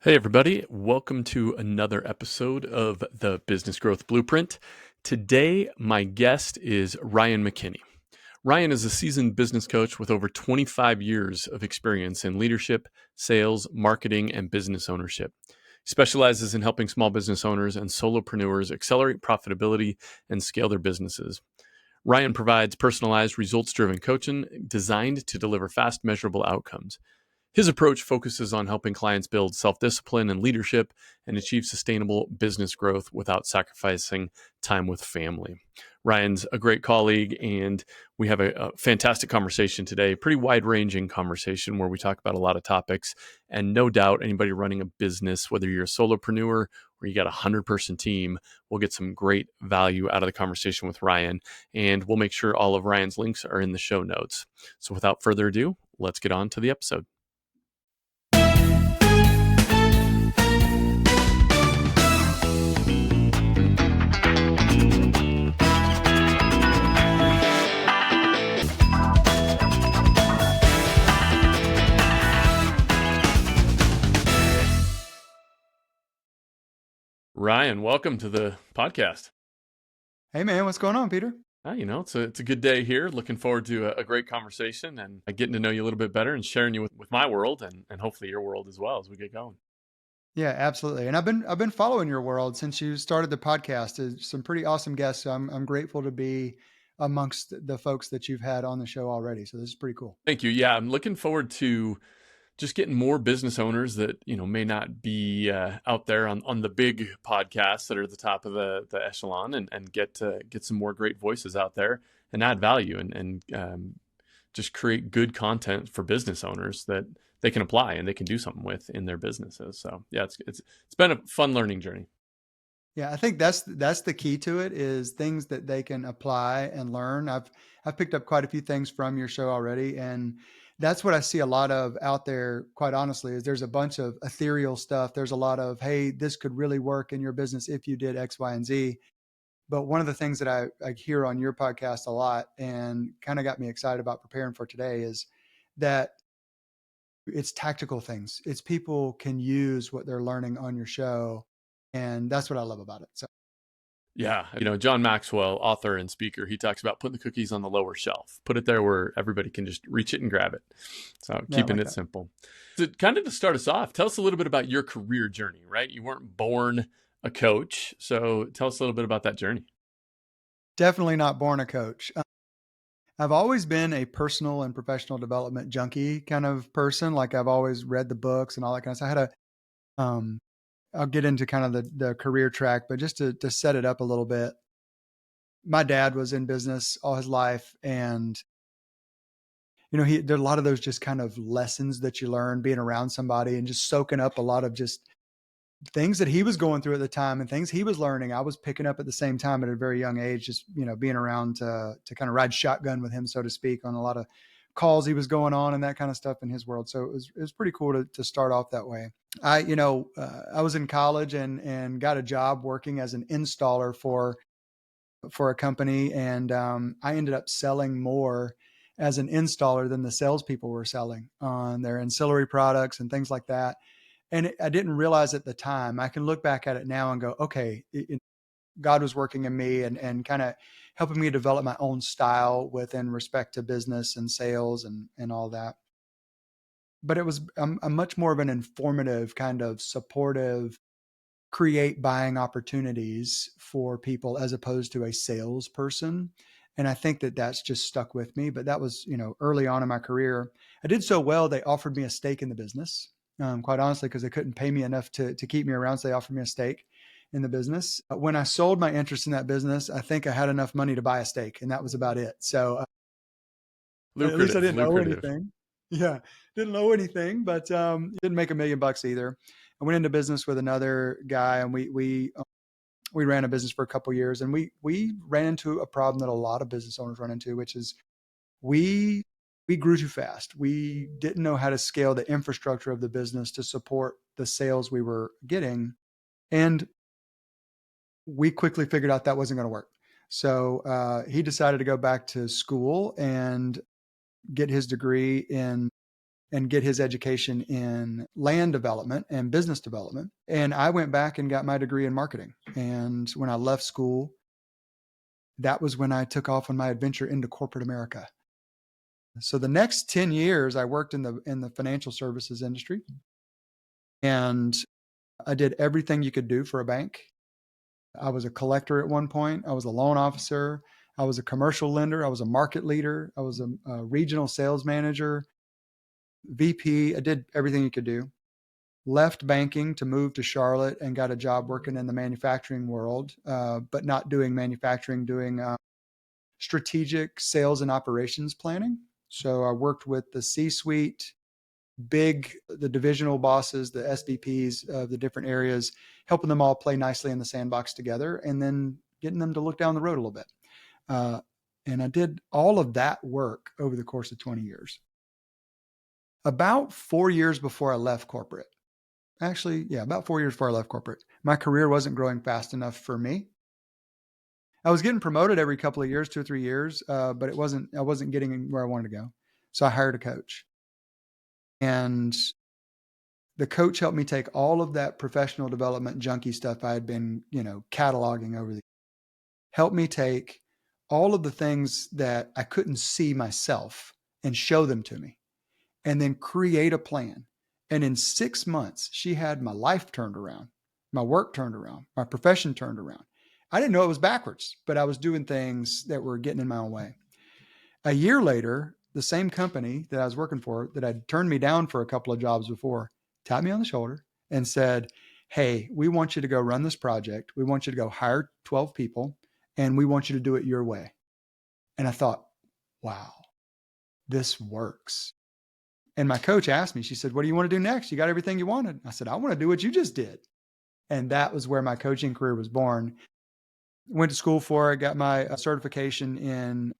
Hey, everybody. Welcome to another episode of the Business Growth Blueprint. Today, my guest is Ryan McKinney. Ryan is a seasoned business coach with over 25 years of experience in leadership, sales, marketing, and business ownership. He specializes in helping small business owners and solopreneurs accelerate profitability and scale their businesses. Ryan provides personalized, results-driven coaching designed to deliver fast, measurable outcomes. His approach focuses on helping clients build self-discipline and leadership and achieve sustainable business growth without sacrificing time with family. Ryan's a great colleague, and we have a fantastic conversation today, pretty wide-ranging conversation where we talk about a lot of topics. And no doubt anybody running a business, whether you're a solopreneur or you got a 100-person team, will get some great value out of the conversation with Ryan. And we'll make sure all of Ryan's links are in the show notes. So without further ado, let's get on to the episode. Ryan, welcome to the podcast. Hey man, what's going on, Peter? It's a good day here. Looking forward to a great conversation and getting to know you a little bit better and sharing you with my world and hopefully your world as well as we get going. Yeah, absolutely. And I've been following your world since you started the podcast. It's some pretty awesome guests. So I'm grateful to be amongst the folks that you've had on the show already. So this is pretty cool. Thank you. Yeah, I'm looking forward to just getting more business owners that may not be out there on the big podcasts that are at the top of the echelon and get some more great voices out there and add value and just create good content for business owners that they can apply and they can do something with in their businesses. So yeah, it's been a fun learning journey. Yeah, I think that's the key to it is things that they can apply and learn. I've picked up quite a few things from your show already, and that's what I see a lot of out there, quite honestly, is there's a bunch of ethereal stuff. There's a lot of, hey, this could really work in your business if you did X, Y, and Z. But one of the things that I hear on your podcast a lot and kind of got me excited about preparing for today is that it's tactical things. It's people can use what they're learning on your show. And that's what I love about it. So Yeah, John Maxwell, author and speaker, he talks about putting the cookies on the lower shelf, put it there where everybody can just reach it and grab it. So yeah, I keeping like it that. simple. So kind of to start us off, tell us a little bit about your career journey, right? You weren't born a coach. So tell us a little bit about that journey. Definitely not born a coach. I've always been a personal and professional development junkie kind of person. Like I've always read the books and all that kind of stuff. I had um, I'll get into kind of the career track, but just to set it up a little bit, my dad was in business all his life, and there are a lot of those just kind of lessons that you learn being around somebody and just soaking up a lot of just things that he was going through at the time and things he was learning. I was picking up at the same time at a very young age, just, being around to kind of ride shotgun with him, so to speak, on a lot of calls he was going on and that kind of stuff in his world. So it was pretty cool to start off that way. I was in college and got a job working as an installer for a company. And I ended up selling more as an installer than the salespeople were selling on their ancillary products and things like that. And I didn't realize at the time. I can look back at it now and go, okay, God was working in me and kind of helping me develop my own style within respect to business and sales and all that. But it was a much more of an informative, kind of supportive, create buying opportunities for people as opposed to a salesperson. And I think that that's just stuck with me. But that was, early on in my career. I did so well, they offered me a stake in the business, quite honestly, because they couldn't pay me enough to keep me around. So they offered me a stake in the business. When I sold my interest in that business, I think I had enough money to buy a stake, and that was about it. So at least I Lucrative, didn't owe lucrative. anything. Yeah, didn't owe anything, but didn't make $1 million either. I went into business with another guy, and we ran a business for a couple of years, and we ran into a problem that a lot of business owners run into, which is we grew too fast. We didn't know how to scale the infrastructure of the business to support the sales we were getting, and we quickly figured out that wasn't going to work. So he decided to go back to school and get his degree in and get his education in land development and business development. And I went back and got my degree in marketing. And when I left school, that was when I took off on my adventure into corporate America. So the next 10 years, I worked in the financial services industry, and I did everything you could do for a bank. I was a collector at one point. I was a loan officer. I was a commercial lender. I was a market leader. I was a regional sales manager, VP. I did everything you could do. Left banking to move to Charlotte and got a job working in the manufacturing world, but not doing manufacturing, doing strategic sales and operations planning. So I worked with the C-suite, the divisional bosses, the SVPs of the different areas, helping them all play nicely in the sandbox together, and then getting them to look down the road a little bit. And I did all of that work over the course of 20 years. About 4 years before I left corporate, about 4 years before I left corporate, my career wasn't growing fast enough for me. I was getting promoted every couple of years, 2 or 3 years, but I wasn't getting where I wanted to go. So I hired a coach. And the coach helped me take all of that professional development junkie stuff I had been, cataloging over helped me take all of the things that I couldn't see myself and show them to me, and then create a plan. And in 6 months, she had my life turned around, my work turned around, my profession turned around. I didn't know it was backwards, but I was doing things that were getting in my own way. A year later, the same company that I was working for, that had turned me down for a couple of jobs before, tapped me on the shoulder and said, "Hey, we want you to go run this project. We want you to go hire 12 people, and we want you to do it your way." And I thought, wow, this works. And my coach asked me, she said, "What do you want to do next? You got everything you wanted." I said, "I want to do what you just did." And that was where my coaching career was born. Went to school for it, got my certification in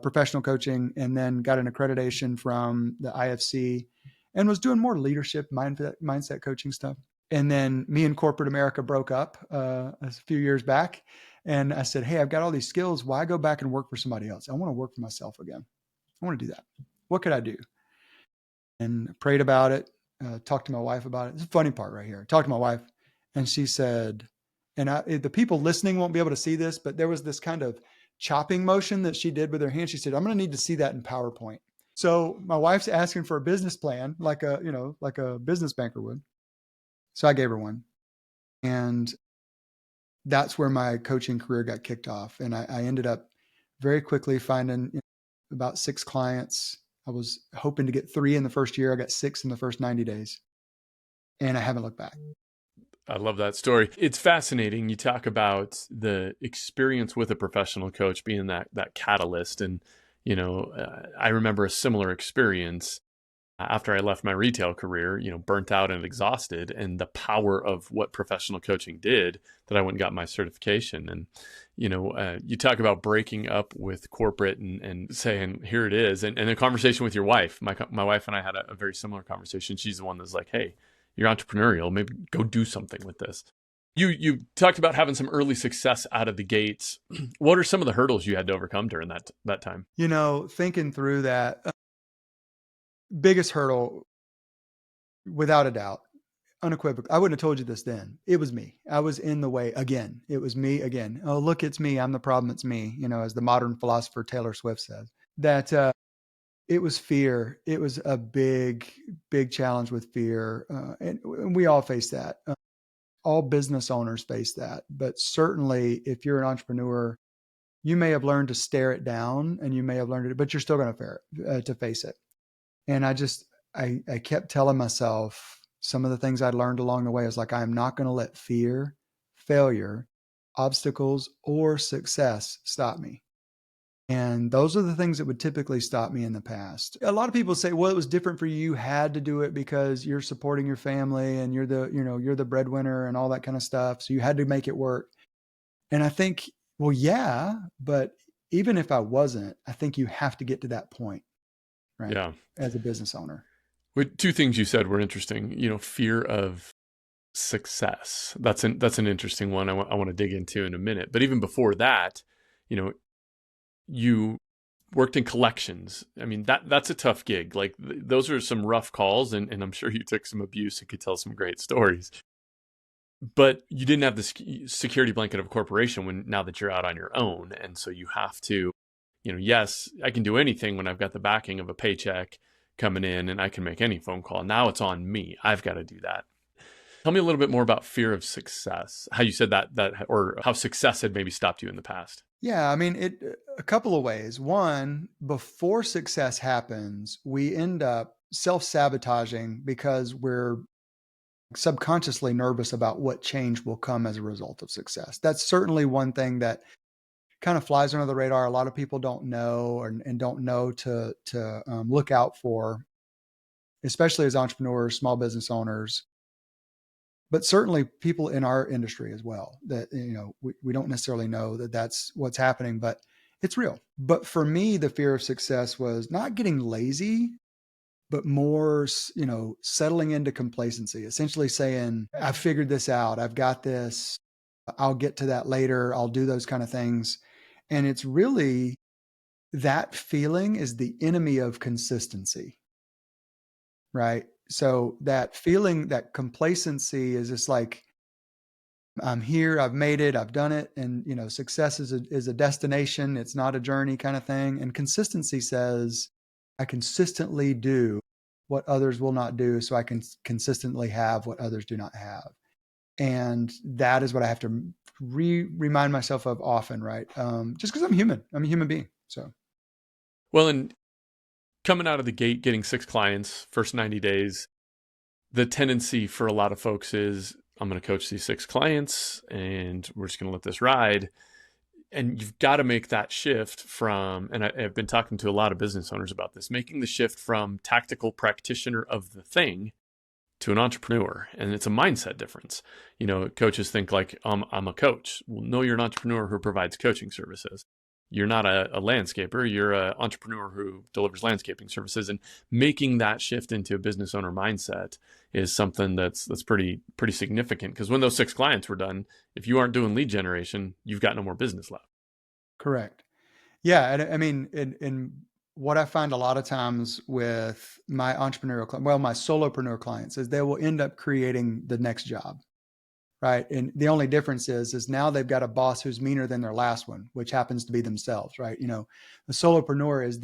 professional coaching, and then got an accreditation from the IFC, and was doing more leadership mindset coaching stuff. And then me and corporate America broke up a few years back. And I said, "Hey, I've got all these skills. Why go back and work for somebody else? I want to work for myself again. I want to do that. What could I do?" And prayed about it, talked to my wife about it. It's the funny part right here. Talked to my wife, and she said, and the people listening won't be able to see this, but there was this kind of chopping motion that she did with her hand. She said, "I'm going to need to see that in PowerPoint." So my wife's asking for a business plan, like a business banker would. So I gave her one. And that's where my coaching career got kicked off. And I ended up very quickly finding about 6 clients. I was hoping to get 3 in the first year. I got 6 in the first 90 days. And I haven't looked back. I love that story. It's fascinating. You talk about the experience with a professional coach being that catalyst. And, I remember a similar experience after I left my retail career, burnt out and exhausted, and the power of what professional coaching did, that I went and got my certification. And, you talk about breaking up with corporate and saying, here it is. And a conversation with your wife, my wife and I had a very similar conversation. She's the one that's like, "Hey, you're entrepreneurial, maybe go do something with this." You talked about having some early success out of the gates. What are some of the hurdles you had to overcome during that time? Thinking through that, biggest hurdle, without a doubt, unequivocal. I wouldn't have told you this then. It was me. I was in the way again. It was me again. "Oh, look, it's me. I'm the problem. It's me." As the modern philosopher Taylor Swift says. That it was fear. It was a big, big challenge with fear, and we all face that. All business owners face that. But certainly, if you're an entrepreneur, you may have learned to stare it down, and you may have learned it, but you're still going to face it. And I kept telling myself, some of the things I learned along the way is like, I am not going to let fear, failure, obstacles, or success stop me. And those are the things that would typically stop me in the past. A lot of people say, "Well, it was different for you. You had to do it because you're supporting your family and you're the breadwinner and all that kind of stuff. So you had to make it work." And I think, well, yeah, but even if I wasn't, I think you have to get to that point, right? Yeah. As a business owner. With 2 things you said were interesting. Fear of success. That's an interesting one. I want to dig into in a minute. But even before that, you worked in collections. I mean, that's a tough gig. Like those are some rough calls, and I'm sure you took some abuse and could tell some great stories. But you didn't have the security blanket of a corporation now that you're out on your own. And so you have to, yes, I can do anything when I've got the backing of a paycheck coming in and I can make any phone call. Now it's on me. I've got to do that. Tell me a little bit more about fear of success, how you said that, or how success had maybe stopped you in the past. Yeah, I mean, a couple of ways. One, before success happens, we end up self-sabotaging because we're subconsciously nervous about what change will come as a result of success. That's certainly one thing that kind of flies under the radar. A lot of people don't know and don't know to look out for, especially as entrepreneurs, small business owners, but certainly people in our industry as well. That we don't necessarily know that that's what's happening, but it's real. But for me, the fear of success was not getting lazy, but more, settling into complacency, essentially saying, I figured this out. I've got this. I'll get to that later. I'll do those kind of things. And it's really that feeling is the enemy of consistency, right? So that feeling, that complacency is just like, I'm here, I've made it, I've done it. And, success is a destination. It's not a journey kind of thing. And consistency says, I consistently do what others will not do, so I can consistently have what others do not have. And that is what I have to remind myself of often, right? Just because I'm a human being. So, Well, and coming out of the gate, getting 6 clients, first 90 days, the tendency for a lot of folks is, I'm going to coach these 6 clients and we're just going to let this ride. And you've got to make that shift from, and I've been talking to a lot of business owners about this, making the shift from tactical practitioner of the thing to an entrepreneur. And it's a mindset difference. Coaches think like, I'm a coach. Well, no, you're an entrepreneur who provides coaching services. You're not a landscaper. You're an entrepreneur who delivers landscaping services. And making that shift into a business owner mindset is something that's pretty significant. Because when those 6 clients were done, if you aren't doing lead generation, you've got no more business left. correct. Yeah. And I mean, in what I find a lot of times with my my solopreneur clients is they will end up creating the next job. Right. And the only difference is now they've got a boss who's meaner than their last one, which happens to be themselves. Right. The solopreneur is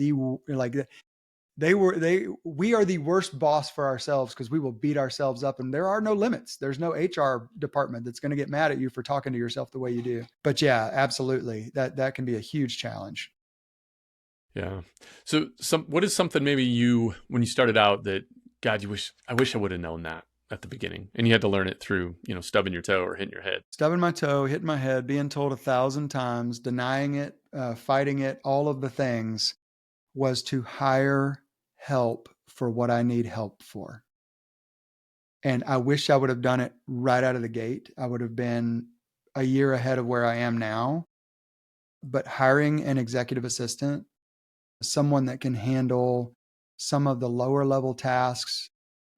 we are the worst boss for ourselves because we will beat ourselves up and there are no limits. There's no HR department that's going to get mad at you for talking to yourself the way you do. But yeah, absolutely. That can be a huge challenge. Yeah. So what is something maybe when you started out that, God, I wish I would have known that at the beginning, and you had to learn it through, stubbing your toe or hitting your head? Stubbing my toe, hitting my head, being told 1,000 times, denying it, fighting it, all of the things was to hire help for what I need help for. And I wish I would have done it right out of the gate. I would have been a year ahead of where I am now. But hiring an executive assistant, someone that can handle some of the lower level tasks,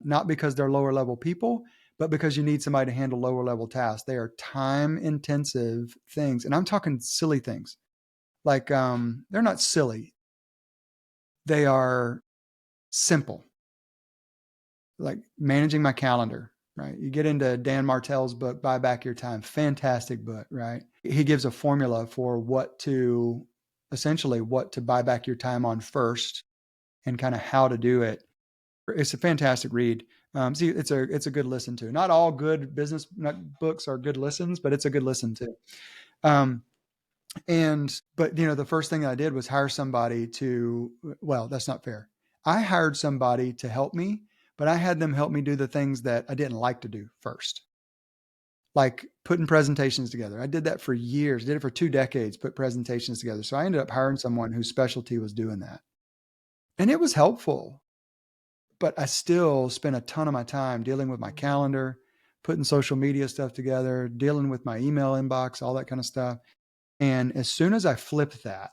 not because they're lower level people, but because you need somebody to handle lower level tasks. They are time intensive things. And I'm talking silly things. Like they're not silly. They are simple. Like managing my calendar, right? You get into Dan Martell's book, Buy Back Your Time, fantastic book, right? He gives a formula for what to buy back your time on first and kind of how to do it. It's a fantastic read. See, it's a good listen to. Not all good business books are good listens, but it's a good listen to. But the first thing I did was hire somebody well, that's not fair. I hired somebody to help me, but I had them help me do the things that I didn't like to do first. Like putting presentations together. I did that for years, did it for 2 decades, put presentations together. So I ended up hiring someone whose specialty was doing that. And it was helpful, but I still spent a ton of my time dealing with my calendar, putting social media stuff together, dealing with my email inbox, all that kind of stuff. And as soon as I flipped that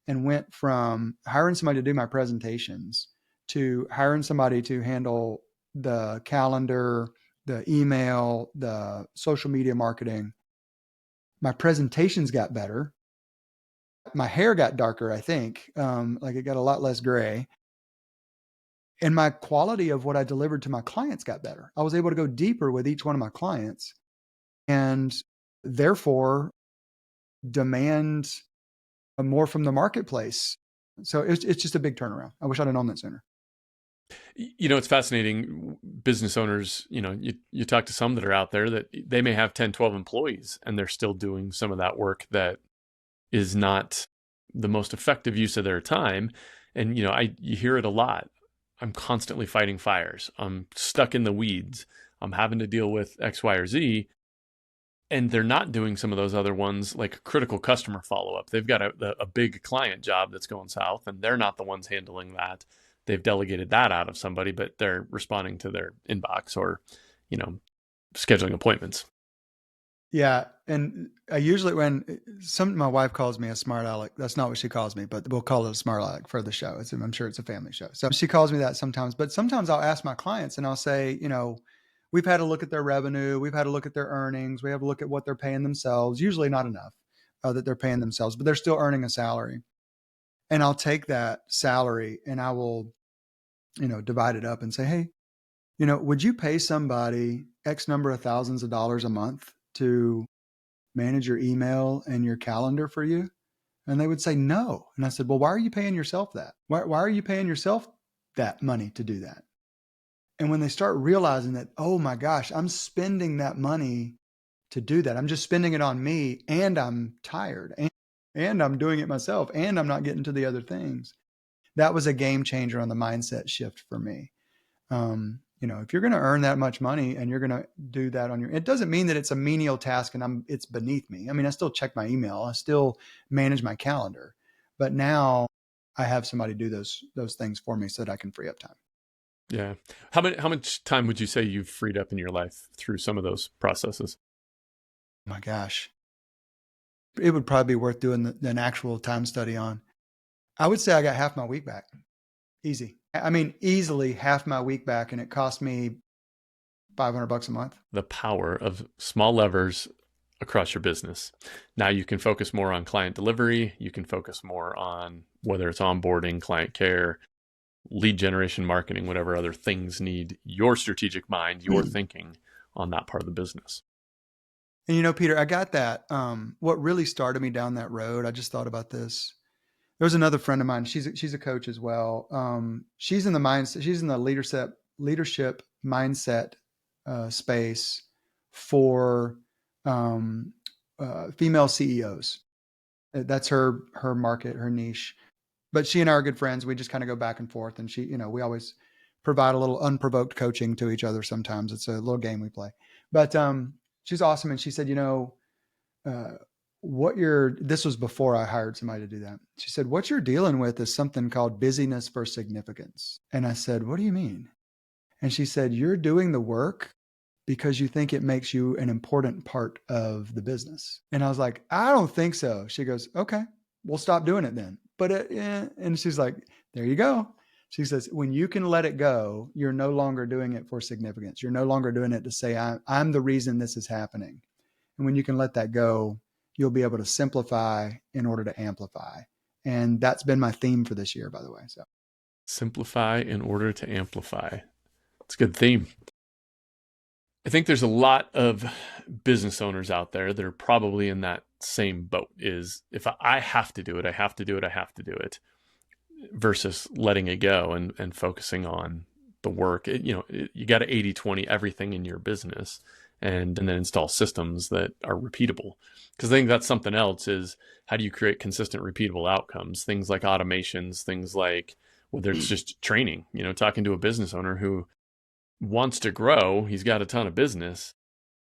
and went from hiring somebody to do my presentations to hiring somebody to handle the calendar, the email, the social media marketing, my presentations got better. my hair got darker, I think. Like it got a lot less gray. And my quality of what I delivered to my clients got better. I was able to go deeper with each one of my clients and therefore demand more from the marketplace. So it's just a big turnaround. I wish I'd have known that sooner. It's fascinating. Business owners, you talk to some that are out there that they may have 10, 12 employees and they're still doing some of that work that is not the most effective use of their time. And, you hear it a lot. I'm constantly fighting fires. I'm stuck in the weeds. I'm having to deal with X, Y, or Z. And they're not doing some of those other ones like critical customer follow-up. They've got a big client job that's going south and they're not the ones handling that. They've delegated that out of somebody, but they're responding to their inbox or, scheduling appointments. Yeah. And I usually, my wife calls me a smart aleck, that's not what she calls me, but we'll call it a smart aleck for the show. I'm sure it's a family show. So she calls me that sometimes, but sometimes I'll ask my clients and I'll say, we've had to look at their revenue. We've had to look at their earnings. We have to look at what they're paying themselves. Usually not enough that they're paying themselves, but they're still earning a salary. And I'll take that salary and I will, divide it up and say, hey, would you pay somebody X number of thousands of dollars a month to manage your email and your calendar for you? And they would say no. And I said, well, why are you paying yourself that? Why are you paying yourself that money to do that? And when they start realizing that, oh my gosh, I'm spending that money to do that. I'm just spending it on me and I'm tired and I'm doing it myself and I'm not getting to the other things. That was a game changer on the mindset shift for me. If you're going to earn that much money and you're going to do that it doesn't mean that it's a menial task and it's beneath me. I mean, I still check my email. I still manage my calendar, but now I have somebody do those things for me so that I can free up time. Yeah. How much time would you say you've freed up in your life through some of those processes? Oh my gosh. It would probably be worth doing an actual time study on. I would say I got half my week back. Easy. I mean, easily half my week back, and it cost me $500 a month. The power of small levers across your business. Now you can focus more on client delivery. You can focus more on whether it's onboarding, client care, lead generation, marketing, whatever other things need your strategic mind, your thinking on that part of the business. And Peter, I got that. What really started me down that road, I just thought about this. There was another friend of mine. She's a coach as well. She's in the mindset. She's in the leadership mindset space for female CEOs. That's her market, her niche. But she and I are good friends. We just kind of go back and forth, and we always provide a little unprovoked coaching to each other. Sometimes it's a little game we play. But she's awesome, and she said, this was before I hired somebody to do that. She said, what you're dealing with is something called busyness for significance. And I said, what do you mean? And she said, you're doing the work because you think it makes you an important part of the business. And I was like, I don't think so. She goes, okay, we'll stop doing it then. But, and she's like, there you go. She says, when you can let it go, you're no longer doing it for significance. You're no longer doing it to say, I'm the reason this is happening. And when you can let that go, you'll be able to simplify in order to amplify. And that's been my theme for this year, by the way. So simplify in order to amplify. It's a good theme. I think there's a lot of business owners out there that are probably in that same boat is if I have to do it, I have to do it, I have to do it versus letting it go and focusing on the work. You got to 80-20 everything in your business and then install systems that are repeatable. Because I think that's something else is how do you create consistent, repeatable outcomes? Things like automations, things like whether it's just training, talking to a business owner who wants to grow, he's got a ton of business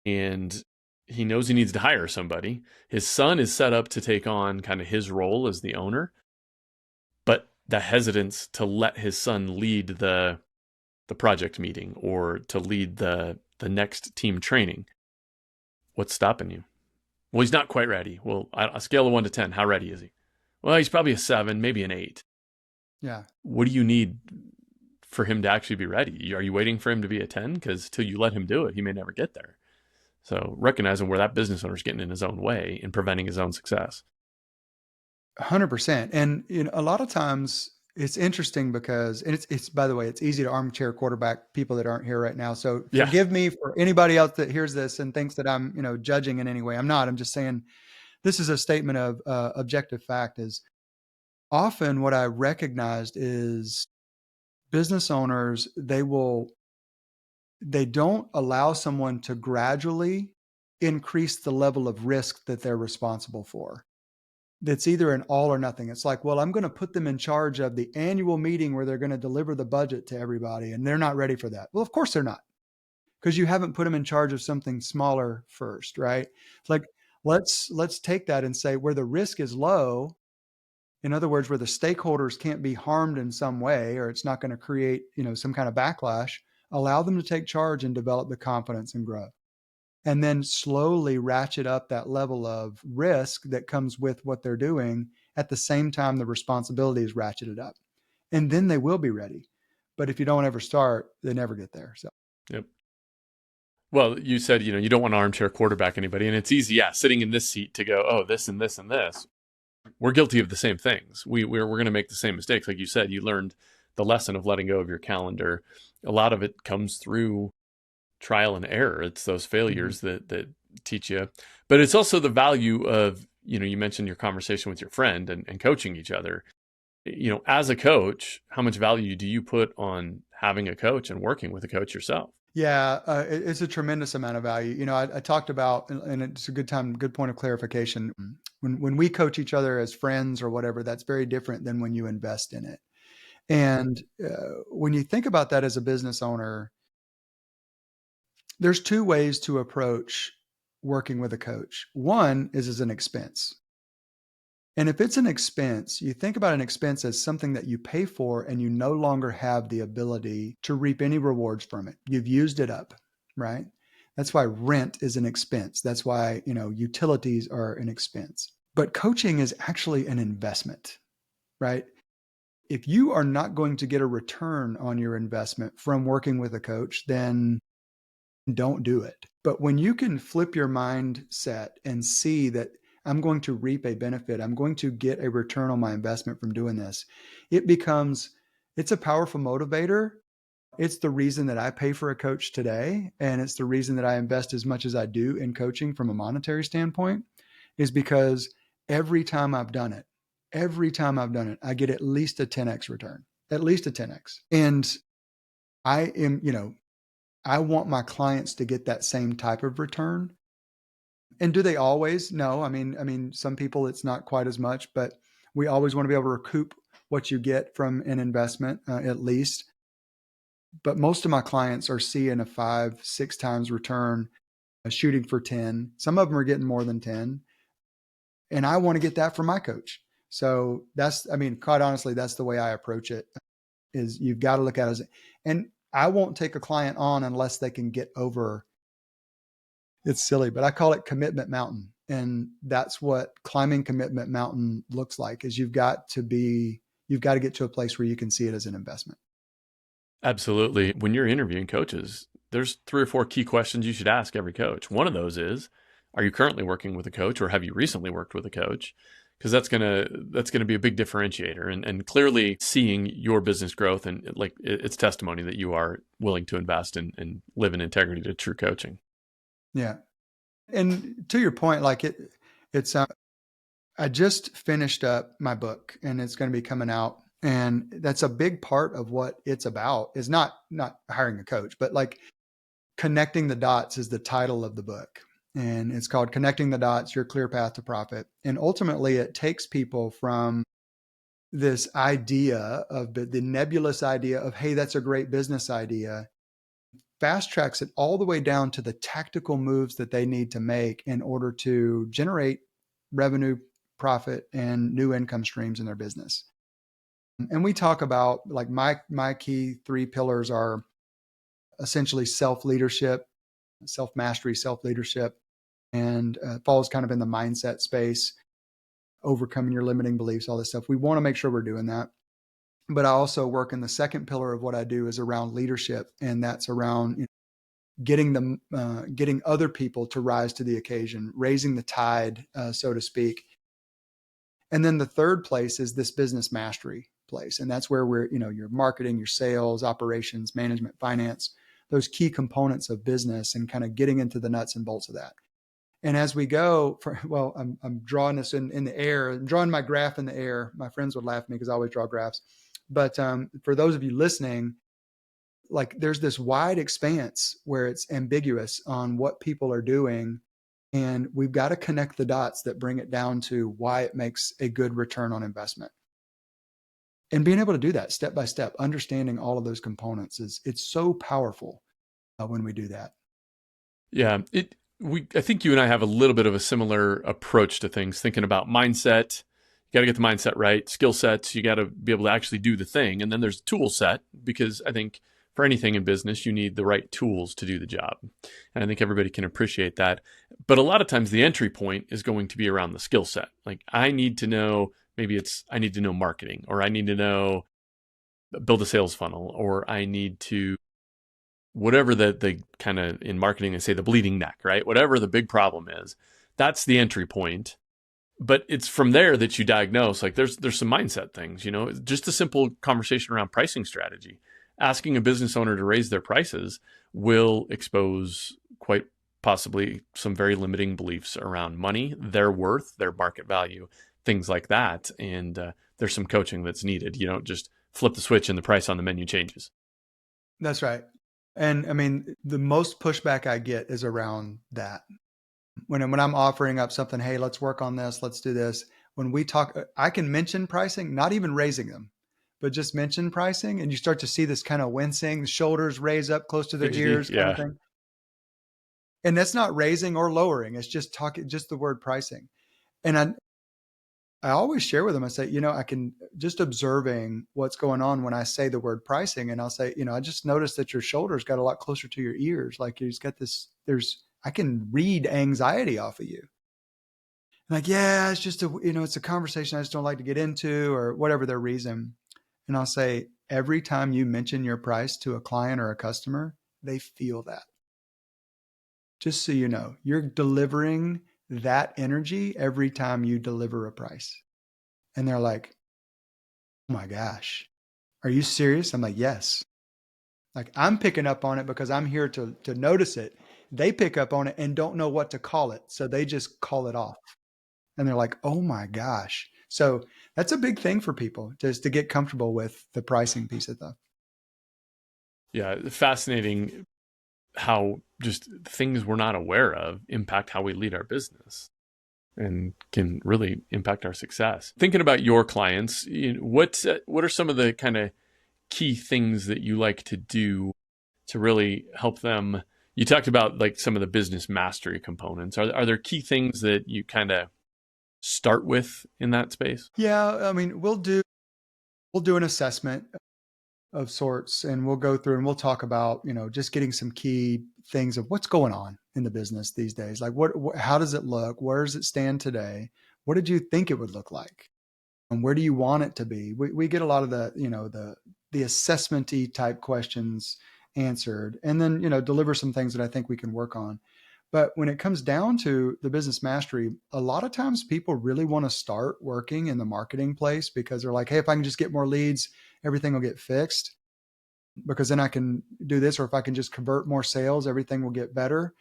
and he knows he needs to hire somebody. His son is set up to take on kind of his role as the owner, but the hesitance to let his son lead the project meeting or to lead the next team training. What's stopping you? Well, he's not quite ready. Well, a scale of 1 to 10, how ready is he? Well, he's probably a 7, maybe an 8. Yeah. What do you need for him to actually be ready? Are you waiting for him to be a 10? Because till you let him do it, he may never get there. So recognizing where that business owner is getting in his own way and preventing his own success. 100%. And a lot of times it's interesting because, and it's by the way, it's easy to armchair quarterback people that aren't here right now. So Yeah. forgive me for anybody else that hears this and thinks that I'm, judging in any way. I'm not. I'm just saying this is a statement of objective fact. Is often what I recognized is business owners, they don't allow someone to gradually increase the level of risk that they're responsible for. That's either an all or nothing. It's like, well, I'm going to put them in charge of the annual meeting where they're going to deliver the budget to everybody, and they're not ready for that. Well, of course they're not, because you haven't put them in charge of something smaller first, right? It's like, let's take that and say where the risk is low. In other words, where the stakeholders can't be harmed in some way, or it's not going to create, some kind of backlash, allow them to take charge and develop the confidence and growth. And then slowly ratchet up that level of risk that comes with what they're doing. At the same time, the responsibility is ratcheted up. And then they will be ready. But if you don't ever start, they never get there. So, Yep. Well, you said, you don't want to armchair quarterback anybody. And it's easy, sitting in this seat to go, oh, this and this and this. We're guilty of the same things. We're going to make the same mistakes. Like you said, you learned the lesson of letting go of your calendar. A lot of it comes through trial and error. It's those failures that teach you. But it's also the value of, you mentioned your conversation with your friend and coaching each other. As a coach, how much value do you put on having a coach and working with a coach yourself? yeah, it's a tremendous amount of value. I talked about, and it's a good point of clarification. When we coach each other as friends or whatever, that's very different than when you invest in it. And when you think about that as a business owner, there's two ways to approach working with a coach. One is as an expense. And if it's an expense, you think about an expense as something that you pay for and you no longer have the ability to reap any rewards from it. You've used it up, right? That's why rent is an expense. That's why, utilities are an expense. But coaching is actually an investment, right? If you are not going to get a return on your investment from working with a coach, then don't do it. But when you can flip your mindset and see that I'm going to reap a benefit, I'm going to get a return on my investment from doing this, it's a powerful motivator. It's the reason that I pay for a coach today. And it's the reason that I invest as much as I do in coaching from a monetary standpoint, is because every time I've done it, I get at least a 10x return, at least a 10x. And I am, I want my clients to get that same type of return. And do they always? No. I mean, some people it's not quite as much, but we always want to be able to recoup what you get from an investment, at least. But most of my clients are seeing a 5, 6 times return, shooting for 10. Some of them are getting more than 10. And I want to get that from my coach. So quite honestly, that's the way I approach it. Is you've got to look at it and I won't take a client on unless they can get over, it's silly, but I call it commitment mountain. And that's what climbing commitment mountain looks like, is you've got to get to a place where you can see it as an investment. Absolutely. When you're interviewing coaches, there's 3 or 4 key questions you should ask every coach. One of those is, are you currently working with a coach, or have you recently worked with a coach? Because that's gonna be a big differentiator, and clearly seeing your business growth, and like it's testimony that you are willing to invest and live in integrity to true coaching. Yeah. And to your point, like it's I just finished up my book and it's going to be coming out. And that's a big part of what it's about, is not hiring a coach, but like connecting the dots is the title of the book. And it's called Connecting the Dots, Your Clear Path to Profit. And ultimately it takes people from this idea of the nebulous idea of, hey, that's a great business idea, fast tracks it all the way down to the tactical moves that they need to make in order to generate revenue, profit, and new income streams in their business. And we talk about, like, my key 3 pillars are essentially self-leadership, self-mastery, self-leadership, and falls kind of in the mindset space, overcoming your limiting beliefs, all this stuff. We want to make sure we're doing that. But I also work in the second pillar of what I do is around leadership, and that's around getting other people to rise to the occasion, raising the tide, so to speak. And then the third place is this business mastery place. And that's where your marketing, your sales, operations, management, finance, those key components of business and kind of getting into the nuts and bolts of that. And as we go, I'm drawing this in the air. I'm drawing my graph in the air. My friends would laugh at me because I always draw graphs. But for those of you listening, like there's this wide expanse where it's ambiguous on what people are doing. And we've got to connect the dots that bring it down to why it makes a good return on investment. And being able to do that step by step, understanding all of those components it's so powerful when we do that. Yeah, I think you and I have a little bit of a similar approach to things, thinking about mindset. You got to get the mindset right, skill sets, you got to be able to actually do the thing. And then there's a tool set, because I think for anything in business, you need the right tools to do the job. And I think everybody can appreciate that. But a lot of times the entry point is going to be around the skill set. Like I need to know, I need to know marketing, or I need to know build a sales funnel, or I need to whatever the kind of in marketing they say the bleeding neck, right? Whatever the big problem is, that's the entry point. But it's from there that you diagnose, like there's some mindset things, just a simple conversation around pricing strategy. Asking a business owner to raise their prices will expose quite possibly some very limiting beliefs around money, their worth, their market value, things like that. And there's some coaching that's needed. You don't just flip the switch and the price on the menu changes. That's right. And I mean, the most pushback I get is around that. When I'm offering up something, hey, let's work on this, let's do this. When we talk, I can mention pricing, not even raising them, but just mention pricing. And you start to see this kind of wincing, the shoulders raise up close to their Fidgety, ears kind of yeah. thing. And that's not raising or lowering. It's just just the word pricing. And I always share with them, I say, I can just observing what's going on when I say the word pricing. And I'll say, I just noticed that your shoulders got a lot closer to your ears. Like you've got this, I can read anxiety off of you. Like, yeah, it's just it's a conversation I just don't like to get into or whatever their reason. And I'll say, every time you mention your price to a client or a customer, they feel that. Just so you know, you're delivering that energy every time you deliver a price. And they're like, oh my gosh, are you serious? I'm like, yes. Like I'm picking up on it because I'm here to notice it. They pick up on it and don't know what to call it. So they just call it off. And they're like, oh my gosh. So that's a big thing for people, just to get comfortable with the pricing piece of stuff. Yeah, fascinating how just things we're not aware of impact how we lead our business and can really impact our success. Thinking about your clients, what are some of the kind of key things that you like to do to really help them? You talked about like some of the business mastery components. Are there key things that you kind of start with in that space? Yeah, I mean, we'll do an assessment of sorts, and we'll go through and we'll talk about, just getting some key things of what's going on in the business these days. Like how does it look? Where does it stand today? What did you think it would look like? And where do you want it to be? We get a lot of the assessment-y type questions answered, and then, deliver some things that I think we can work on. But when it comes down to the business mastery, a lot of times people really want to start working in the marketing place because they're like, hey, if I can just get more leads, everything will get fixed because then I can do this. Or if I can just convert more sales, everything will get better.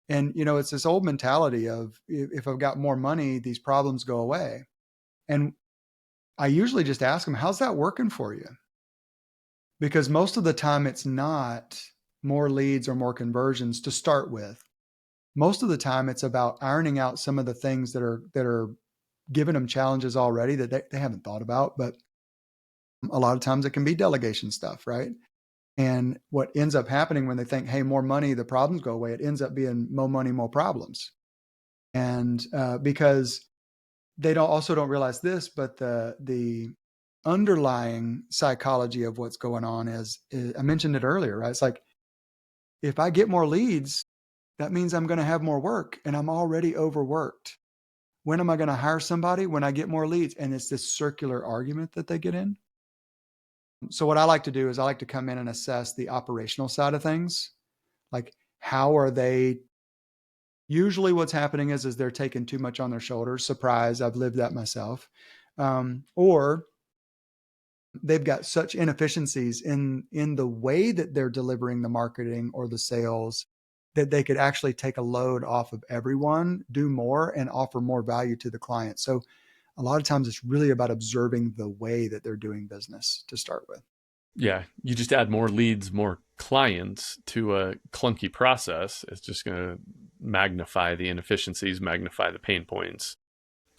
And, it's this old mentality of if I've got more money, these problems go away. And I usually just ask them, how's that working for you? Because most of the time it's not more leads or more conversions to start with. Most of the time it's about ironing out some of the things that are giving them challenges already that they haven't thought about. But a lot of times it can be delegation stuff, right? And what ends up happening when they think, hey, more money, the problems go away, it ends up being more money, more problems. And because they don't realize this, but the underlying psychology of what's going on is I mentioned it earlier, right? It's like, if I get more leads, that means I'm going to have more work and I'm already overworked. When am I going to hire somebody? When I get more leads. And it's this circular argument that they get in. So what I like to do is I like to come in and assess the operational side of things. Like, how are they Usually what's happening is they're taking too much on their shoulders. Surprise, I've lived that myself. Or they've got such inefficiencies in the way that they're delivering the marketing or the sales that they could actually take a load off of everyone, do more, and offer more value to the client. So a lot of times it's really about observing the way that they're doing business to start with. Yeah, you just add more leads, more clients to a clunky process. It's just going to magnify the inefficiencies, magnify the pain points.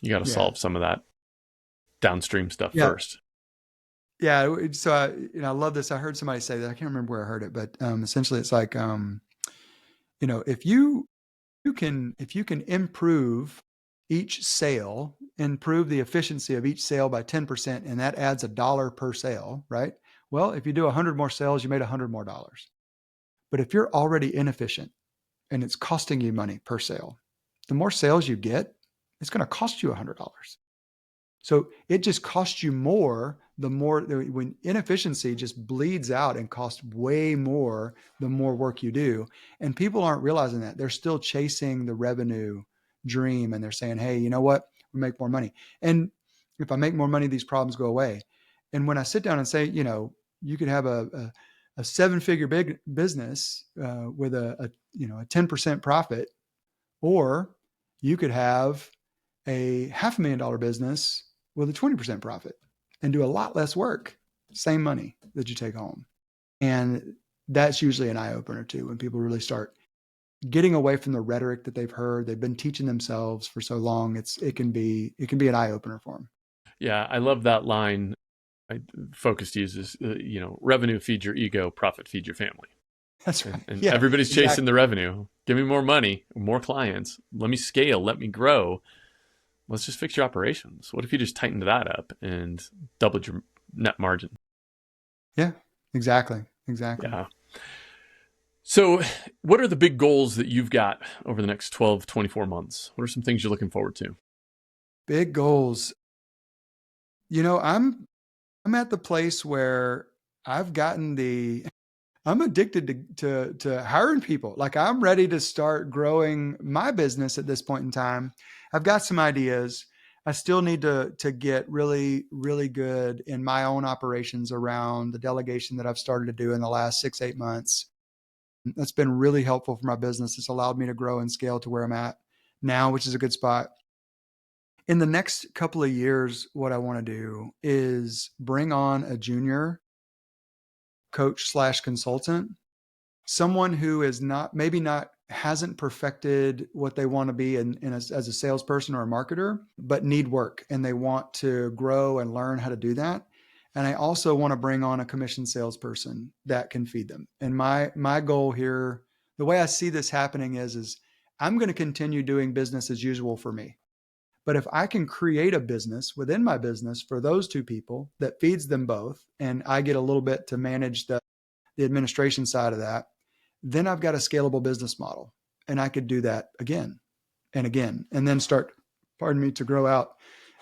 You got to Yeah. solve some of that downstream stuff Yeah. first. Yeah. So I love this. I heard somebody say that. I can't remember where I heard it, but essentially it's like, if you can improve each sale, improve the efficiency of each sale by 10%, and that adds $1 per sale, right? Well, if you do 100 more sales, you made $100 more. But if you're already inefficient and it's costing you money per sale, the more sales you get, it's going to cost you $100. So it just costs you more the more, when inefficiency just bleeds out and costs way more the more work you do. And people aren't realizing that. They're still chasing the revenue dream and they're saying, hey, you know what? We make more money. And if I make more money, these problems go away. And when I sit down and say, you could have a seven-figure big business with a 10% profit, or you could have a $500,000 business with a 20% profit and do a lot less work, same money that you take home. And that's usually an eye opener too, when people really start getting away from the rhetoric that they've heard. They've been teaching themselves for so long. It can be an eye opener for them. Yeah, I love that line. Focused uses, revenue feeds your ego, profit feeds your family. That's right. And Yeah, everybody's chasing exactly. the revenue. Give me more money, more clients. Let me scale. Let me grow. Let's just fix your operations. What if you just tightened that up and doubled your net margin? Yeah, exactly. Exactly. Yeah. So, what are the big goals that you've got over the next 12, 24 months? What are some things you're looking forward to? Big goals. I'm at the place where I've gotten I'm addicted to hiring people. Like I'm ready to start growing my business at this point in time. I've got some ideas. I still need to get really, really good in my own operations around the delegation that I've started to do in the last 6, 8 months. That's been really helpful for my business. It's allowed me to grow and scale to where I'm at now, which is a good spot. In the next couple of years, what I want to do is bring on a junior coach/consultant, someone who is not, maybe not, hasn't perfected what they want to be as a salesperson or a marketer, but need work and they want to grow and learn how to do that. And I also want to bring on a commission salesperson that can feed them. And my goal here, the way I see this happening is I'm going to continue doing business as usual for me. But if I can create a business within my business for those two people that feeds them both, and I get a little bit to manage the administration side of that, then I've got a scalable business model. And I could do that again and again, and then start, pardon me, to grow out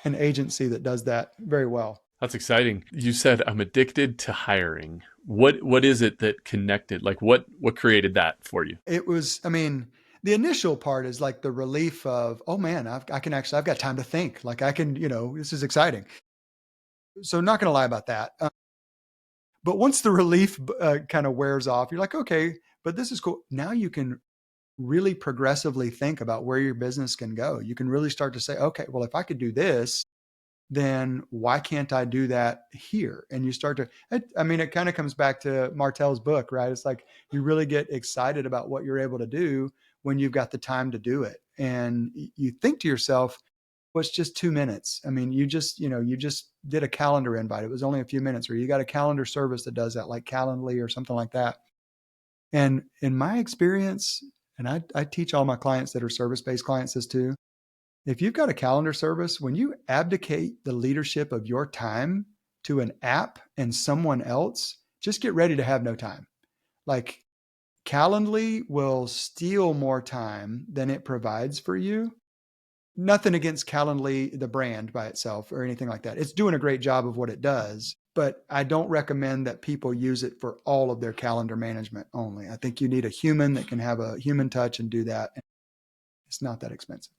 an agency that does that very well. That's exciting. You said I'm addicted to hiring. What is it that connected? Like what created that for you? It was, I mean, the initial part is like the relief of, oh man, I've got time to think. Like I can, this is exciting. So not going to lie about that. But once the relief kind of wears off, you're like, okay, but this is cool. Now you can really progressively think about where your business can go. You can really start to say, okay, well, if I could do this, then why can't I do that here? And you start to, it kind of comes back to Martel's book, right? It's like you really get excited about what you're able to do when you've got the time to do it. And you think to yourself, well, it's just 2 minutes. I mean, you just did a calendar invite. It was only a few minutes, or you got a calendar service that does that, like Calendly or something like that. And in my experience, and I teach all my clients that are service-based clients this too, if you've got a calendar service, when you abdicate the leadership of your time to an app and someone else, just get ready to have no time. Like Calendly will steal more time than it provides for you. Nothing against Calendly, the brand by itself or anything like that. It's doing a great job of what it does, but I don't recommend that people use it for all of their calendar management only. I think you need a human that can have a human touch and do that. It's not that expensive.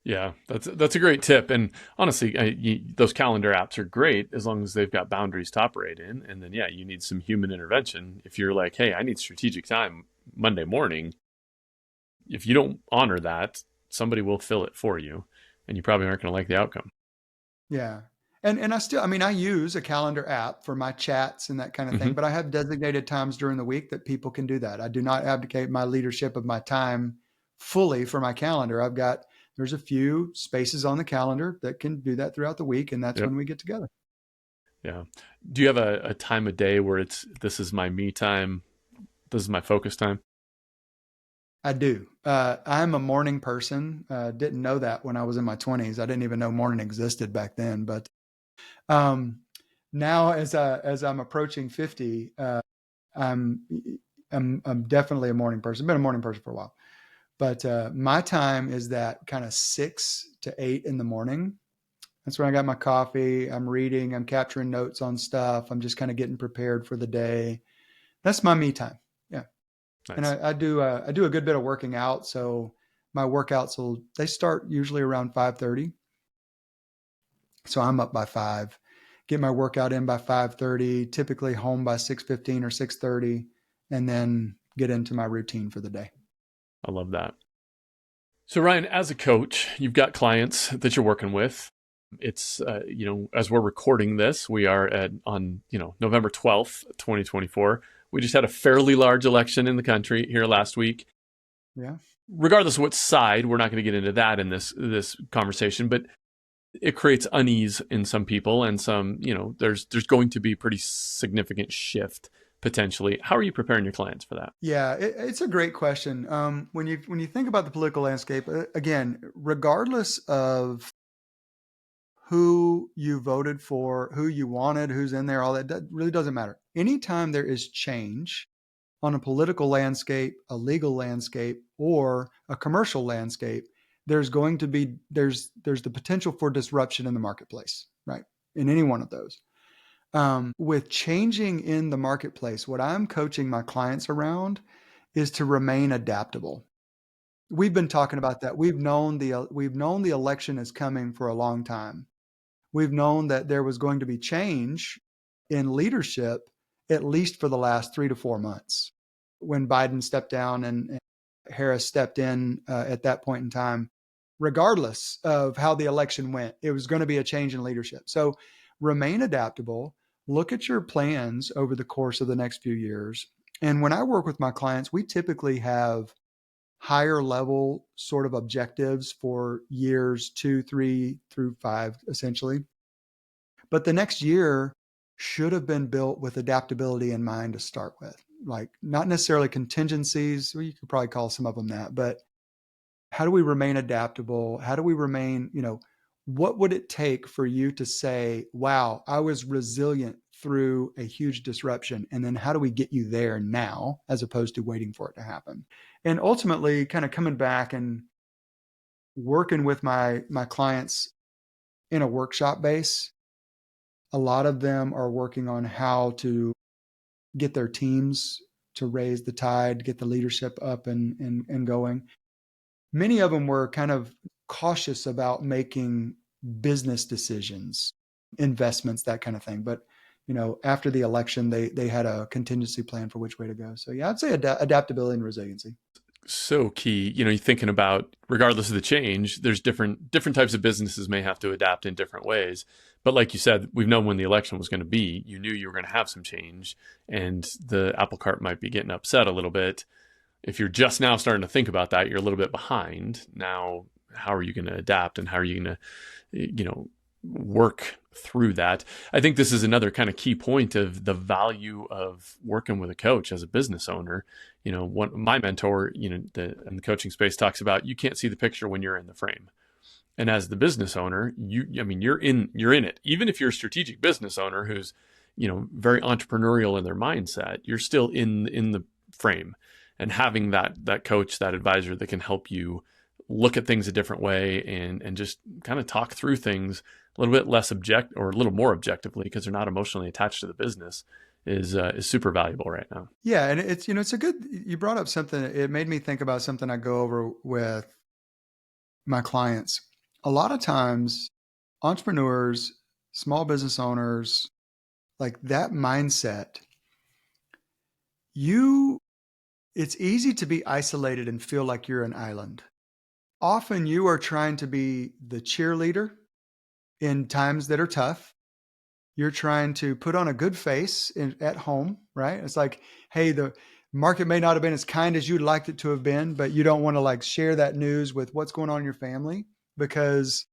Yeah, that's a great tip. And honestly, those calendar apps are great as long as they've got boundaries to operate in. And then, yeah, you need some human intervention. If you're like, hey, I need strategic time Monday morning, if you don't honor that, somebody will fill it for you, and you probably aren't going to like the outcome. Yeah. And I mean, I use a calendar app for my chats and that kind of Hmm. thing, but I have designated times during the week that people can do that. I do not abdicate my leadership of my time fully for my calendar. There's a few spaces on the calendar that can do that throughout the week, and that's Yep. when we get together. Yeah. Do you have a time of day where this is my me time, this is my focus time? I do. I'm a morning person. Didn't know that when I was in my 20s. I didn't even know morning existed back then. But um, now, as I'm approaching 50, I'm, I'm definitely a morning person. Been a morning person for a while. But my time is that kind of 6 to 8 in the morning. That's when I got my coffee. I'm reading. I'm capturing notes on stuff. I'm just kind of getting prepared for the day. That's my me time. Yeah. And Nice. I do a good bit of working out. So my workouts they start usually around 5:30. So I'm up by 5, get my workout in by 5:30, typically home by 6:15 or 6:30, and then get into my routine for the day. I love that. So Ryan, as a coach, you've got clients that you're working with. It's as we're recording this, we are on November 12th, 2024. We just had a fairly large election in the country here last week. Yeah. Regardless of what side, we're not going to get into that in this conversation, but it creates unease in some people, and some, there's going to be pretty significant shift potentially. How are you preparing your clients for that? Yeah, it's a great question. When you think about the political landscape, again, regardless of who you voted for, who you wanted, who's in there, all that really doesn't matter. Anytime there is change on a political landscape, a legal landscape, or a commercial landscape, there's the potential for disruption in the marketplace, right? In any one of those. With changing in the marketplace, what I'm coaching my clients around is to remain adaptable. We've been talking about that. We've known the election is coming for a long time. We've known that there was going to be change in leadership at least for the last 3 to 4 months. When Biden stepped down and Harris stepped in at that point in time, regardless of how the election went, it was going to be a change in leadership. So remain adaptable. Look at your plans over the course of the next few years. And when I work with my clients, we typically have higher level sort of objectives for years 2, 3 through 5, essentially. But the next year should have been built with adaptability in mind to start with. Like, not necessarily contingencies, well, you could probably call some of them that, but how do we remain adaptable? How do we remain, what would it take for you to say, wow, I was resilient through a huge disruption? And then how do we get you there now as opposed to waiting for it to happen? And ultimately, kind of coming back and working with my clients in a workshop base. A lot of them are working on how to get their teams to raise the tide, get the leadership up and going. Many of them were kind of cautious about making business decisions, investments, that kind of thing. But after the election, they had a contingency plan for which way to go. So yeah, I'd say adaptability and resiliency. So key. You're thinking about, regardless of the change, there's different types of businesses may have to adapt in different ways. But like you said, we've known when the election was going to be. You knew you were going to have some change, and the apple cart might be getting upset a little bit. If you're just now starting to think about that, you're a little bit behind. Now, how are you going to adapt, and how are you going to, work through that? I think this is another kind of key point of the value of working with a coach as a business owner. My mentor, in the coaching space, talks about you can't see the picture when you're in the frame. And as the business owner, you're in it. Even if you're a strategic business owner who's, very entrepreneurial in their mindset, you're still in the frame. And having that coach, that advisor that can help you look at things a different way and just kind of talk through things a little bit less or a little more objectively, because they're not emotionally attached to the business, is super valuable right now. Yeah, and it's a good. You brought up something. It made me think about something I go over with my clients, a lot of times entrepreneurs, small business owners, like that mindset, it's easy to be isolated and feel like you're an island. Often you are trying to be the cheerleader in times that are tough. You're trying to put on a good face at home, right? It's like, hey, the market may not have been as kind as you'd liked it to have been, but you don't want to like share that news with what's going on in your family because,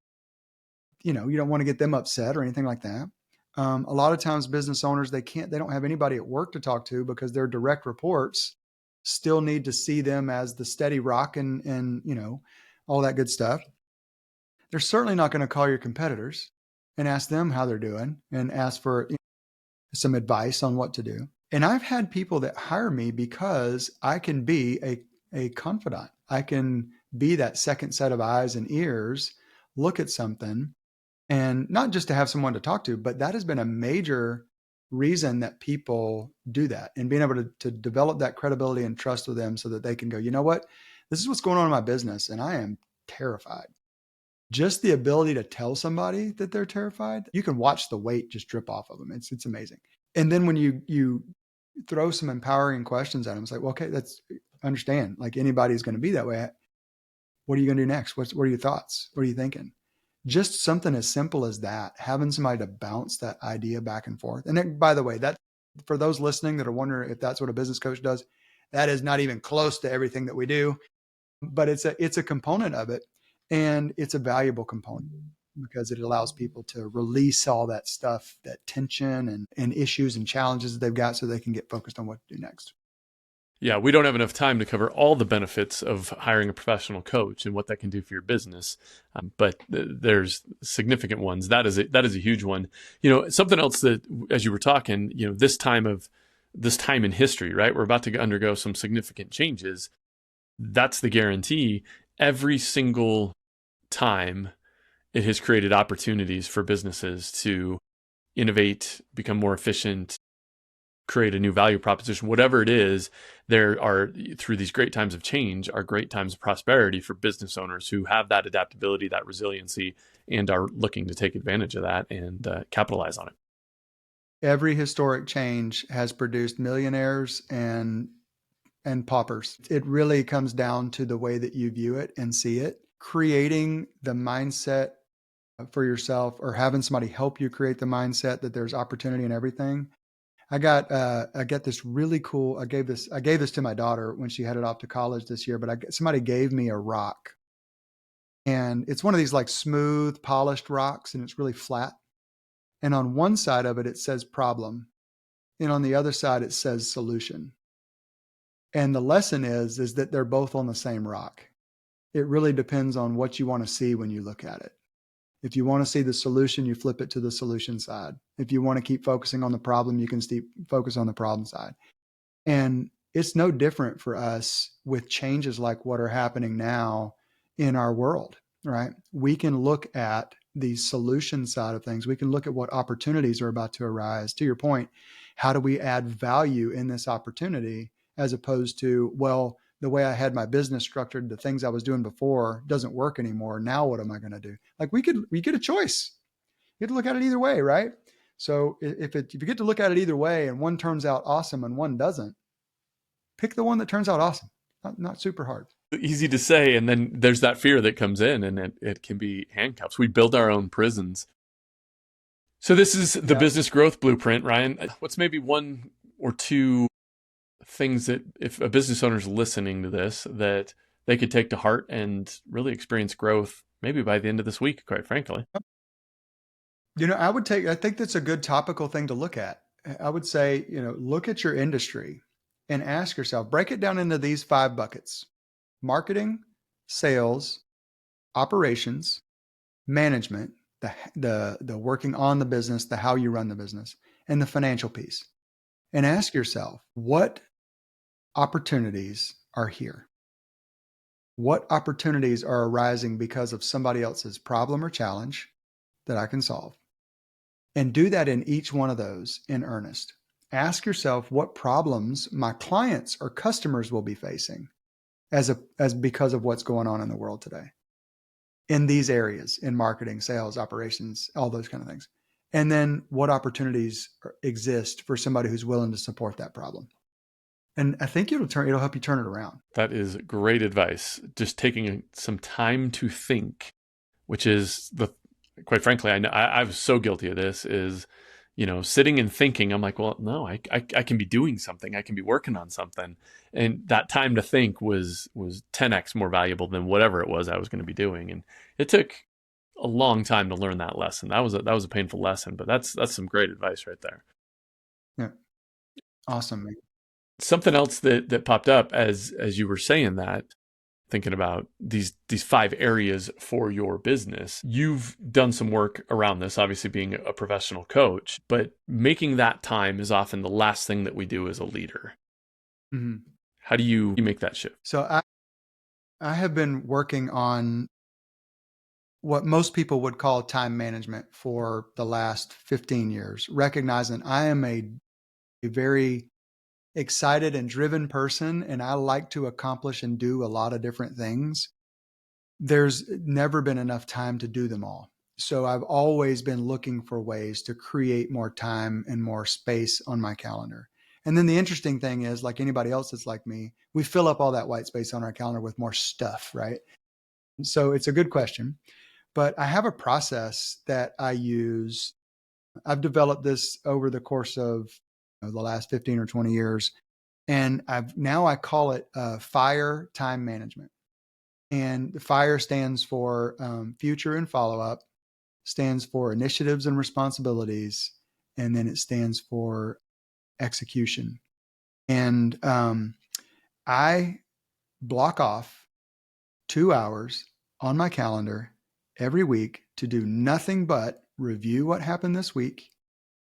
you don't want to get them upset or anything like that. A lot of times business owners, they don't have anybody at work to talk to because their direct reports still need to see them as the steady rock and all that good stuff. They're certainly not going to call your competitors and ask them how they're doing and ask for some advice on what to do. And I've had people that hire me because I can be a confidant. I can be that second set of eyes and ears, look at something, and not just to have someone to talk to, but that has been a major reason that people do that, and being able to develop that credibility and trust with them so that they can go, you know what, this is what's going on in my business and I am terrified. Just the ability to tell somebody that they're terrified, you can watch the weight just drip off of them. It's amazing. And then when you throw some empowering questions at them, it's like, well, okay, that's understand. Like anybody's going to be that way. What are you going to do next? What are your thoughts? What are you thinking? Just something as simple as that, having somebody to bounce that idea back and forth. And then, by the way, that for those listening that are wondering if that's what a business coach does, that is not even close to everything that we do, but it's a component of it. And it's a valuable component because it allows people to release all that stuff, that tension and issues and challenges that they've got so they can get focused on what to do next. Yeah, we don't have enough time to cover all the benefits of hiring a professional coach and what that can do for your business, but there's significant ones. That is a huge one. Something else that, as you were talking, this time in history, right? We're about to undergo some significant changes. That's the guarantee. Every single time, it has created opportunities for businesses to innovate, become more efficient, create a new value proposition, whatever it is. There are, through these great times of change, are great times of prosperity for business owners who have that adaptability, that resiliency, and are looking to take advantage of that and capitalize on it. Every historic change has produced millionaires and paupers. It really comes down to the way that you view it and see it. Creating the mindset for yourself or having somebody help you create the mindset that there's opportunity in everything. I got this really cool. I gave this to my daughter when she headed off to college this year, but somebody gave me a rock, and it's one of these like smooth, polished rocks, and it's really flat. And on one side of it, it says problem, and on the other side, it says solution. And the lesson is that they're both on the same rock. It really depends on what you want to see when you look at it. If you want to see the solution, you flip it to the solution side. If you want to keep focusing on the problem, you can focus on the problem side. And it's no different for us with changes like what are happening now in our world, right? We can look at the solution side of things. We can look at what opportunities are about to arise. To your point, how do we add value in this opportunity as opposed to, well, the way I had my business structured, the things I was doing before doesn't work anymore. Now what am I going to do? Like we get a choice. You get to look at it either way, right? So if you get to look at it either way and one turns out awesome and one doesn't, pick the one that turns out awesome. Not super hard. Easy to say, and then there's that fear that comes in, and it can be handcuffs. We build our own prisons. So this is the business growth blueprint, Ryan. What's maybe one or two things that if a business owner is listening to this, that they could take to heart and really experience growth maybe by the end of this week, quite frankly? I think that's a good topical thing to look at. I would say, look at your industry and ask yourself, break it down into these 5 buckets: marketing, sales, operations, management, the working on the business, the how you run the business, and the financial piece. And ask yourself, what opportunities are here? What opportunities are arising because of somebody else's problem or challenge that I can solve? And do that in each one of those in earnest. Ask yourself what problems my clients or customers will be facing as because of what's going on in the world today. in these areas, in marketing, sales, operations, all those kind of things. And then what opportunities exist for somebody who's willing to support that problem. And I think it'll help you turn it around. That is great advice. Just taking some time to think, which is quite frankly, I was so guilty of this, is, sitting and thinking. I'm like, well, no, I can be doing something. I can be working on something. And that time to think was 10x more valuable than whatever it was I was going to be doing. And it took a long time to learn that lesson. That was a painful lesson, but that's some great advice right there. Yeah. Awesome, man. Something else that popped up as you were saying that, thinking about these 5 areas for your business. You've done some work around this, obviously being a professional coach, but making that time is often the last thing that we do as a leader. Mm-hmm. How do you make that shift? So I have been working on what most people would call time management for the last 15 years, recognizing I am a very excited and driven person, and I like to accomplish and do a lot of different things. There's never been enough time to do them all. So I've always been looking for ways to create more time and more space on my calendar. And then the interesting thing is, like anybody else that's like me, we fill up all that white space on our calendar with more stuff, right? So it's a good question. But I have a process that I use. I've developed this over the course of the last 15 or 20 years. And I call it FIRE time management. And the FIRE stands for future and follow up, stands for initiatives and responsibilities, and then it stands for execution. And I block off 2 hours on my calendar every week to do nothing but review what happened this week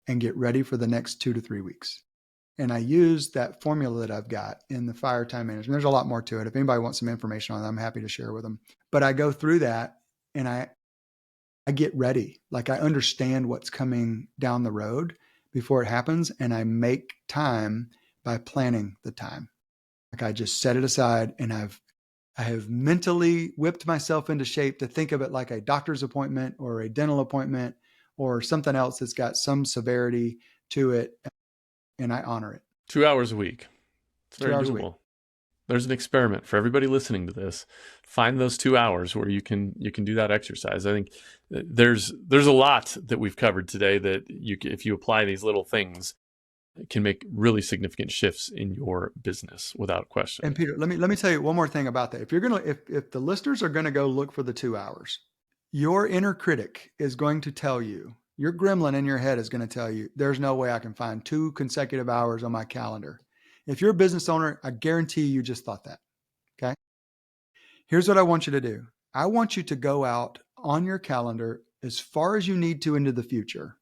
and get ready for the next 2 to 3 weeks. And I use that formula that I've got in the FIRE time management. There's a lot more to it. If anybody wants some information on it, I'm happy to share with them. But I go through that and I get ready. Like I understand what's coming down the road before it happens. And I make time by planning the time. Like I just set it aside, and I have mentally whipped myself into shape to think of it like a doctor's appointment or a dental appointment or something else that's got some severity to it. And I honor it. 2 hours a week. It's very 2 hours a week. doable. There's an experiment for everybody listening to this. Find those 2 hours where you can do that exercise. I think there's a lot that we've covered today that if you apply these little things, it can make really significant shifts in your business without question. And Peter, let me tell you one more thing about that. If the listeners are gonna go look for the 2 hours, your inner critic is going to tell you, your gremlin in your head is going to tell you, there's no way I can find 2 consecutive hours on my calendar. If you're a business owner, I guarantee you just thought that. Okay. Here's what I want you to do. I want you to go out on your calendar as far as you need to into the future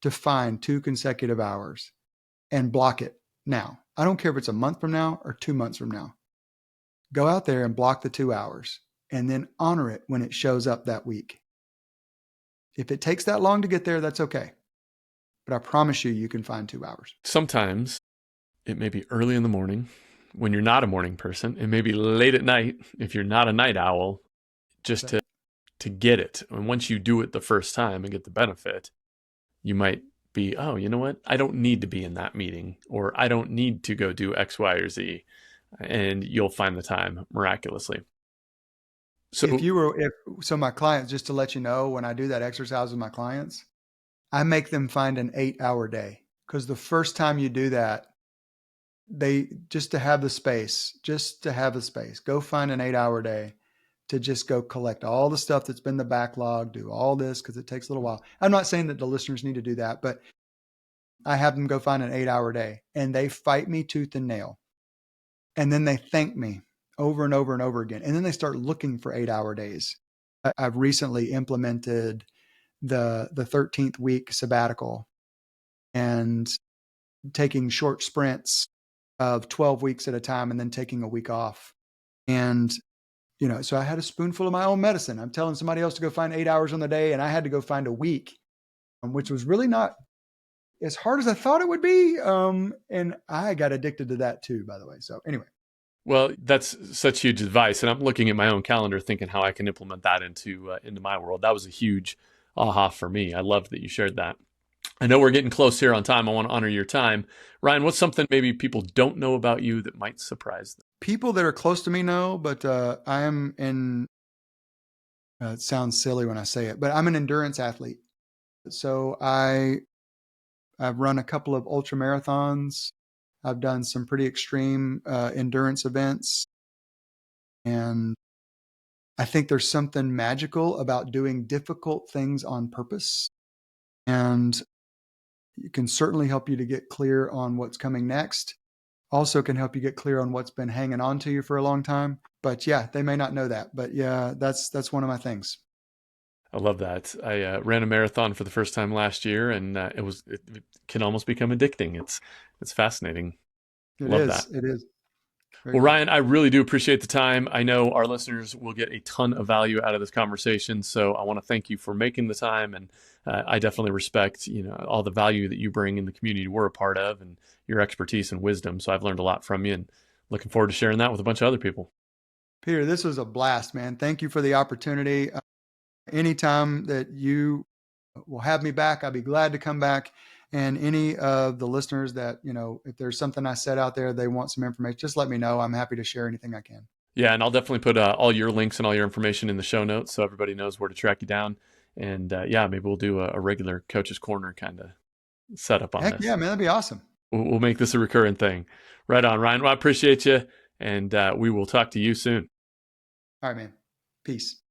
to find 2 consecutive hours and block it now. I don't care if it's a month from now or 2 months from now. Go out there and block the 2 hours and then honor it when it shows up that week. If it takes that long to get there, that's okay. But I promise you can find 2 hours. Sometimes it may be early in the morning when you're not a morning person. It may be late at night if you're not a night owl, just to get it. And once you do it the first time and get the benefit, you might be, oh, you know what? I don't need to be in that meeting, or I don't need to go do X, Y, or Z. And you'll find the time miraculously. So my clients, just to let you know, when I do that exercise with my clients, I make them find an 8-hour day. Because the first time you do that, just to have the space, go find an 8-hour day to just go collect all the stuff that's been the backlog, do all this, because it takes a little while. I'm not saying that the listeners need to do that, but I have them go find an 8-hour day, and they fight me tooth and nail. And then they thank me over and over and over again. And then they start looking for 8-hour days. I've recently implemented the 13th week sabbatical and taking short sprints of 12 weeks at a time and then taking a week off. And, so I had a spoonful of my own medicine. I'm telling somebody else to go find 8 hours on the day, and I had to go find a week, which was really not as hard as I thought it would be. And I got addicted to that too, by the way. So anyway, Well, that's such huge advice, and I'm looking at my own calendar, thinking how I can implement that into my world. That was a huge aha for me. I love that you shared that. I know we're getting close here on time. I want to honor your time, Ryan. What's something maybe people don't know about you that might surprise them? People that are close to me know, but I am in. It sounds silly when I say it, but I'm an endurance athlete. So I've run a couple of ultra marathons. I've done some pretty extreme endurance events, and I think there's something magical about doing difficult things on purpose. And it can certainly help you to get clear on what's coming next. Also can help you get clear on what's been hanging on to you for a long time. But yeah, they may not know that. But yeah, that's one of my things. I love that. I ran a marathon for the first time last year, and it can almost become addicting. It's fascinating. It Love that. is. It is. Very Well, cool. Ryan, I really do appreciate the time. I know our listeners will get a ton of value out of this conversation, so I want to thank you for making the time, and I definitely respect all the value that you bring in the community we're a part of, and your expertise and wisdom. So I've learned a lot from you, and looking forward to sharing that with a bunch of other people. Peter, this was a blast, man. Thank you for the opportunity. Anytime that you will have me back, I'll be glad to come back. And any of the listeners that, if there's something I said out there, they want some information, just let me know. I'm happy to share anything I can. Yeah, and I'll definitely put all your links and all your information in the show notes so everybody knows where to track you down. And yeah, maybe we'll do a regular Coach's Corner kind of setup on Heck this. yeah, man. That'd be awesome. We'll make this a recurring thing. Right on, Ryan. Well, I appreciate you, and we will talk to you soon. All right, man. Peace.